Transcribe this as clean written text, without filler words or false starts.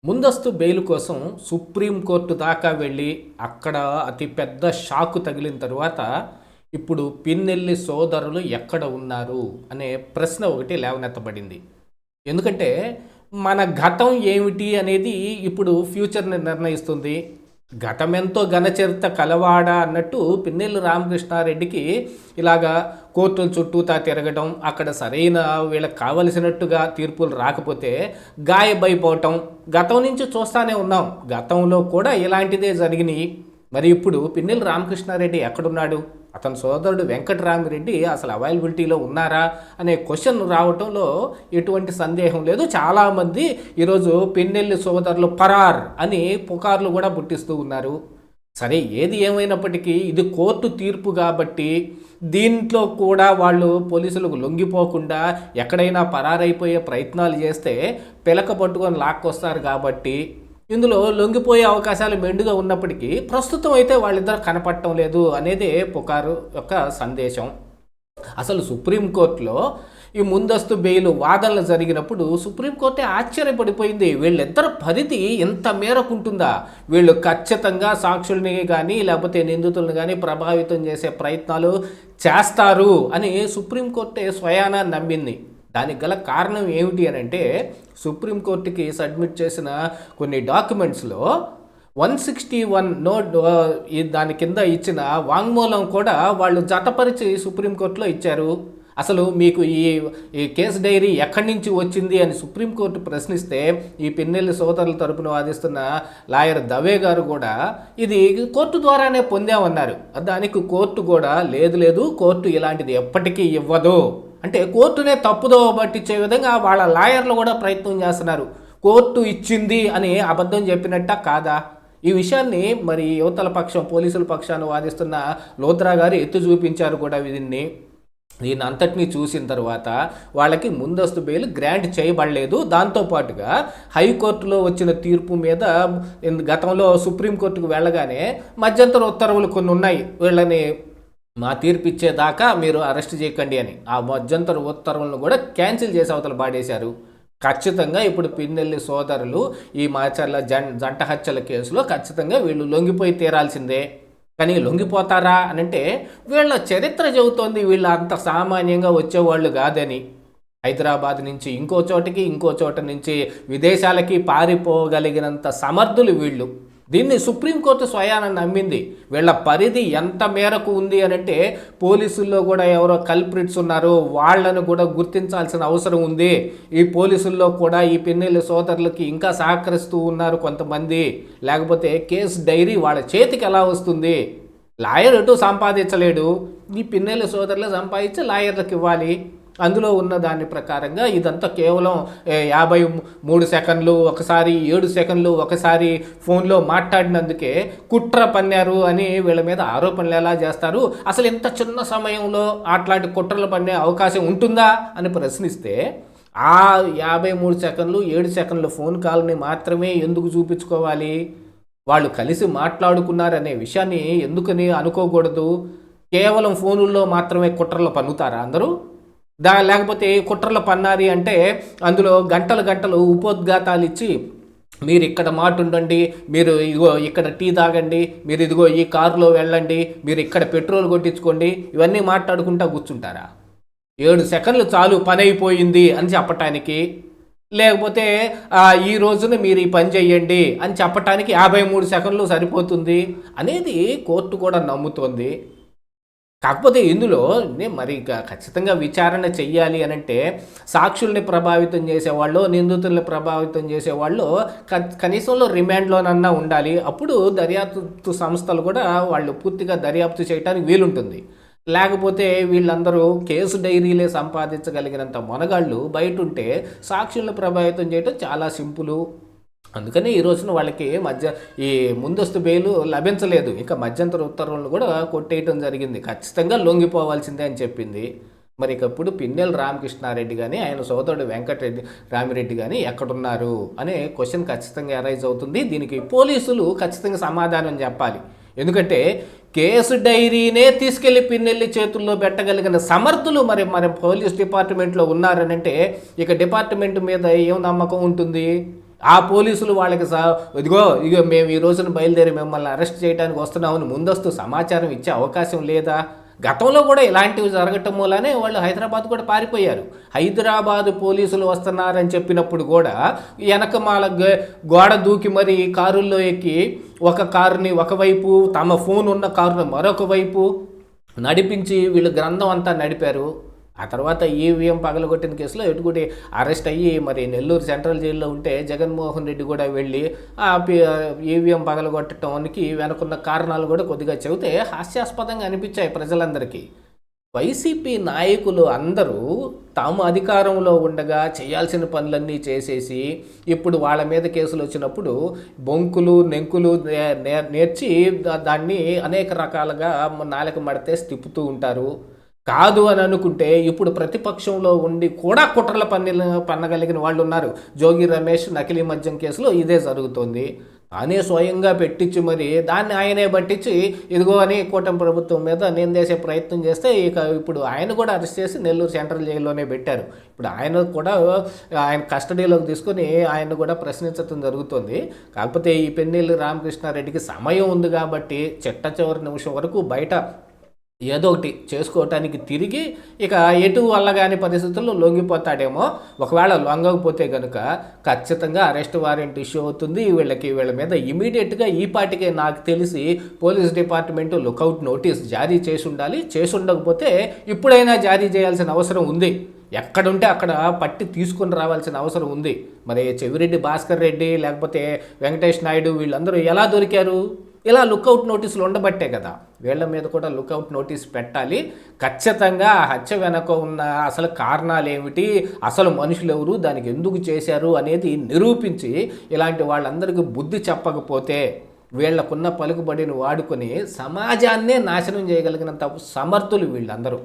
ముందస్తు బెయిల్ కోసం సుప్రీంకోర్టు దాకా వెళ్ళి అక్కడ అతి పెద్ద షాకు తగిలిన తరువాత ఇప్పుడు పిన్నెల్లి సోదరులు ఎక్కడ ఉన్నారు అనే ప్రశ్న ఒకటి లేవనెత్తబడింది. ఎందుకంటే మన గతం ఏమిటి అనేది ఇప్పుడు ఫ్యూచర్ని నిర్ణయిస్తుంది. గతమెంతో ఘనచరిత్ర కలవాడ అన్నట్టు పిన్నెల్లి రామకృష్ణారెడ్డికి ఇలాగా కోర్టుల చుట్టూతా తిరగడం, అక్కడ సరైన వీళ్ళకి కావలసినట్టుగా తీర్పులు రాకపోతే గాయబైపోవటం గతం నుంచి చూస్తూనే ఉన్నాం. గతంలో కూడా ఇలాంటిదే జరిగినాయి. మరి ఇప్పుడు పిన్నెల్లి రామకృష్ణారెడ్డి ఎక్కడున్నాడు? అతని సోదరుడు వెంకటరామిరెడ్డి అసలు అవైలబిలిటీలో ఉన్నారా అనే క్వశ్చన్ రావటంలో ఎటువంటి సందేహం లేదు. చాలామంది ఈరోజు పిన్నెల్లి సోదరులు పరార్ అని పుకార్లు కూడా పుట్టిస్తూ ఉన్నారు. సరే, ఏది ఏమైనప్పటికీ ఇది కోర్టు తీర్పు కాబట్టి దీంట్లో కూడా వాళ్ళు పోలీసులకు లొంగిపోకుండా ఎక్కడైనా పరారైపోయే ప్రయత్నాలు చేస్తే పిలక పట్టుకొని లాక్కొస్తారు కాబట్టి ఇందులో లొంగిపోయే అవకాశాలు మెండుగా ఉన్నప్పటికీ ప్రస్తుతం అయితే వాళ్ళిద్దరు కనపడటం లేదు అనేదే పుకారు యొక్క సందేశం. అసలు సుప్రీంకోర్టులో ఈ ముందస్తు బెయిల్ వాదనలు జరిగినప్పుడు సుప్రీంకోర్టే ఆశ్చర్యపడిపోయింది. వీళ్ళిద్దరు పరిధి ఎంత మేరకు ఉంటుందా? వీళ్ళు ఖచ్చితంగా సాక్షుల్ని కానీ లేకపోతే నిందితులను కానీ ప్రభావితం చేసే ప్రయత్నాలు చేస్తారు అని సుప్రీంకోర్టే స్వయానా నమ్మింది. దానికి గల కారణం ఏమిటి అని అంటే, సుప్రీంకోర్టుకి సబ్మిట్ చేసిన కొన్ని డాక్యుమెంట్స్లో 161 నోట్ దాని కింద ఇచ్చిన వాంగ్మూలం కూడా వాళ్ళు జతపరిచి సుప్రీంకోర్టులో ఇచ్చారు. అసలు మీకు ఈ కేసు డైరీ ఎక్కడి నుంచి వచ్చింది అని సుప్రీంకోర్టు ప్రశ్నిస్తే ఈ పిన్నెల్లి సోదరుల తరపున వాదిస్తున్న లాయర్ దవే గారు కూడా ఇది కోర్టు ద్వారానే పొందామన్నారు. దానికి కోర్టు కూడా లేదు కోర్టు ఇలాంటిది ఎప్పటికీ ఇవ్వదు అంటే కోర్టునే తప్పుదో పట్టించే విధంగా వాళ్ళ లాయర్లు కూడా ప్రయత్నం చేస్తున్నారు. కోర్టు ఇచ్చింది అని అబద్ధం చెప్పినట్ట కాదా? ఈ విషయాన్ని మరి యువతల పక్షం పోలీసుల పక్షాన్ని వాదిస్తున్న లోద్రా గారు ఎత్తి చూపించారు కూడా. దీన్ని అంతటినీ చూసిన తర్వాత వాళ్ళకి ముందస్తు బెయిల్ గ్రాంట్ చేయబడలేదు. దాంతోపాటుగా హైకోర్టులో వచ్చిన తీర్పు మీద గతంలో సుప్రీంకోర్టుకు వెళ్ళగానే మధ్యంతర ఉత్తర్వులు కొన్ని ఉన్నాయి, వీళ్ళని మా తీర్పు ఇచ్చేదాకా మీరు అరెస్ట్ చేయకండి అని. ఆ మధ్యంతర ఉత్తర్వులను కూడా క్యాన్సిల్ చేసి అవతల పాడేశారు. ఖచ్చితంగా ఇప్పుడు పిన్నెల్లి సోదరులు ఈ మాచర్ల జంట హత్యల కేసులో ఖచ్చితంగా వీళ్ళు లొంగిపోయి తీరాల్సిందే. కానీ లొంగిపోతారా అని అంటే వీళ్ళ చరిత్ర చెబుతోంది వీళ్ళు అంత సామాన్యంగా వచ్చేవాళ్ళు కాదని. హైదరాబాద్ నుంచి ఇంకో చోట నుంచి విదేశాలకి పారిపోగలిగినంత సమర్థులు వీళ్ళు. దీన్ని సుప్రీంకోర్టు స్వయాన నమ్మింది. వీళ్ళ పరిధి ఎంత మేరకు ఉంది అని అంటే పోలీసుల్లో కూడా ఎవరో కల్ప్రిట్స్ ఉన్నారో వాళ్లను కూడా గుర్తించాల్సిన అవసరం ఉంది. ఈ పోలీసుల్లో కూడా ఈ పిన్నెల్లి సోదరులకి ఇంకా సహకరిస్తూ ఉన్నారు కొంతమంది. లేకపోతే కేసు డైరీ వాళ్ళ చేతికి ఎలా వస్తుంది? లాయర్ ఎటు సంపాదించలేడు, ఈ పిన్నెల్లి సోదరులు సంపాదించి లాయర్లకు ఇవ్వాలి. అందులో ఉన్న దాని ప్రకారంగా ఇదంతా కేవలం 53 సెకండ్లు, ఒకసారి 7 సెకండ్లు, ఒకసారి ఫోన్లో మాట్లాడినందుకే కుట్ర పన్నారు అని వీళ్ళ మీద ఆరోపణలు ఎలా చేస్తారు? అసలు ఇంత చిన్న సమయంలో అట్లాంటి కుట్రలు పన్నే అవకాశం ఉంటుందా అని ప్రశ్నిస్తే ఆ 53 సెకండ్లు 7 సెకండ్ల ఫోన్ కాల్ని మాత్రమే ఎందుకు చూపించుకోవాలి? వాళ్ళు కలిసి మాట్లాడుకున్నారనే విషయాన్ని ఎందుకని అనుకోకూడదు? కేవలం ఫోనుల్లో మాత్రమే కుట్రలు పన్నుతారా అందరూ? లేకపోతే కుట్రలు పన్నారి అంటే అందులో గంటలు ఉపోద్ఘాతాలు ఇచ్చి మీరు ఇక్కడ మాట ఉండండి, మీరు ఇదిగో ఇక్కడ టీ తాగండి, మీరు ఇదిగో ఈ కారులో వెళ్ళండి, మీరు ఇక్కడ పెట్రోల్ కొట్టించుకోండి, ఇవన్నీ మాట్లాడుకుంటా కూర్చుంటారా? 7 సెకండ్లు చాలు పని అయిపోయింది అని చెప్పటానికి. లేకపోతే ఈ రోజున మీరు ఈ పని చెయ్యండి అని చెప్పటానికి 53 సెకండ్లు సరిపోతుంది అనేది కోర్టు కూడా నమ్ముతోంది. కాకపోతే ఇందులో మరి ఖచ్చితంగా విచారణ చెయ్యాలి అనంటే సాక్షుల్ని ప్రభావితం చేసేవాళ్ళు, నిందితుల్ని ప్రభావితం చేసేవాళ్ళు కనీసంలో రిమాండ్లోనన్నా ఉండాలి. అప్పుడు దర్యాప్తు సంస్థలు కూడా వాళ్ళు పూర్తిగా దర్యాప్తు చేయడానికి వీలుంటుంది. లేకపోతే వీళ్ళందరూ కేసు డైరీలే సంపాదించగలిగినంత మొనగాళ్ళు బయట ఉంటే సాక్షుల్ని ప్రభావితం చేయడం చాలా సింపుల్. అందుకని ఈ రోజున వాళ్ళకి ఈ ముందస్తు బెయిల్ లభించలేదు. ఇంకా మధ్యంతర ఉత్తర్వులను కూడా కొట్టేయటం జరిగింది. ఖచ్చితంగా లొంగిపోవాల్సిందే అని చెప్పింది. మరి ఇప్పుడు పిన్నెల్లి రామకృష్ణారెడ్డి కానీ ఆయన సోదరుడు రామిరెడ్డి కానీ ఎక్కడున్నారు అనే క్వశ్చన్ ఖచ్చితంగా అరైజ్ అవుతుంది. దీనికి పోలీసులు ఖచ్చితంగా సమాధానం చెప్పాలి. ఎందుకంటే కేసు డైరీనే తీసుకెళ్లి పిన్నెల్లి చేతుల్లో పెట్టగలిగిన సమర్థులు మరి పోలీస్ డిపార్ట్మెంట్లో ఉన్నారనంటే ఇక డిపార్ట్మెంట్ మీద ఏం నమ్మకం ఉంటుంది? ఆ పోలీసులు వాళ్ళకి ఇదిగో ఇగో మేము ఈ రోజున బయలుదేరి మిమ్మల్ని అరెస్ట్ చేయడానికి వస్తున్నామని ముందస్తు సమాచారం ఇచ్చే అవకాశం లేదా? గతంలో కూడా ఇలాంటివి జరగటం మూలనే వాళ్ళు హైదరాబాద్ కూడా పారిపోయారు. హైదరాబాదు పోలీసులు వస్తున్నారని చెప్పినప్పుడు కూడా వెనకమాల గోడ దూకి మరి కారుల్లో ఎక్కి ఒక కారుని ఒకవైపు, తమ ఫోన్ ఉన్న కారుని మరొక వైపు నడిపించి వీళ్ళు గ్రంథం అంతా నడిపారు. ఆ తర్వాత ఈవీఎం పగలగొట్టిన కేసులో ఎటుకుడి అరెస్ట్ అయ్యి మరి నెల్లూరు సెంట్రల్ జైల్లో ఉంటే జగన్మోహన్ రెడ్డి కూడా వెళ్ళి ఆ ఈవీఎం పగలగొట్టడానికి వెనుకున్న కారణాలు కూడా కొద్దిగా చెబితే హాస్యాస్పదంగా అనిపించాయి ప్రజలందరికీ. వైసీపీ నాయకులు అందరూ తాము అధికారంలో ఉండగా చేయాల్సిన పనులన్నీ చేసేసి ఇప్పుడు వాళ్ళ మీద కేసులు వచ్చినప్పుడు బొంకులు నెంకులు నేర్చి దాన్ని అనేక రకాలుగా నాలుక మడితే తిప్పుతూ ఉంటారు. కాదు అని అనుకుంటే ఇప్పుడు ప్రతిపక్షంలో ఉండి కూడా కుట్రల పన్నగలిగిన వాళ్ళు ఉన్నారు. జోగి రమేష్ నకిలీ మద్యం కేసులో ఇదే జరుగుతోంది. తానే స్వయంగా పెట్టించి మరి దాన్ని ఆయనే పట్టించి ఇదిగో అని కూటమి ప్రభుత్వం మీద నిందేసే ప్రయత్నం చేస్తే ఇక ఇప్పుడు ఆయన కూడా అరెస్ట్ చేసి నెల్లూరు సెంట్రల్ జైల్లోనే పెట్టారు. ఇప్పుడు ఆయన కూడా ఆయన కస్టడీలోకి తీసుకొని ఆయన కూడా ప్రశ్నించడం జరుగుతుంది. కాకపోతే ఈ పెన్నెల్లి రామకృష్ణారెడ్డికి సమయం ఉంది కాబట్టి చిట్ట చివరి నిమిషం వరకు బయట ఏదో ఒకటి చేసుకోవటానికి తిరిగి ఇక ఎటు వల్లగాని పరిస్థితుల్లో లొంగిపోతాడేమో. ఒకవేళ లొంగకపోతే కనుక ఖచ్చితంగా అరెస్ట్ వారెంట్ ఇష్యూ అవుతుంది. వీళ్ళ మీద ఇమీడియట్గా ఈ పాటికే నాకు తెలిసి పోలీస్ డిపార్ట్మెంటు లుకౌట్ నోటీస్ జారీ చేసి ఉండాలి. చేసి ఉండకపోతే ఇప్పుడైనా జారీ చేయాల్సిన అవసరం ఉంది. ఎక్కడుంటే అక్కడ పట్టి తీసుకొని రావాల్సిన అవసరం ఉంది. మరి చెవిరెడ్డి భాస్కర్ రెడ్డి లేకపోతే వెంకటేష్ నాయుడు వీళ్ళందరూ ఎలా దొరికారు? ఇలా లుకౌట్ నోటీసులు ఉండబట్టే కదా. వీళ్ళ మీద కూడా లుకౌట్ నోటీస్ పెట్టాలి. ఖచ్చితంగా ఆ హత్య వెనక ఉన్న అసలు కారణాలు ఏమిటి, అసలు మనుషులు ఎవరు, దానికి ఎందుకు చేశారు అనేది నిరూపించి ఇలాంటి వాళ్ళందరికీ బుద్ధి చెప్పకపోతే వీళ్లకున్న పలుకుబడిని వాడుకొని సమాజాన్నే నాశనం చేయగలిగినంత సమర్థులు వీళ్ళందరూ.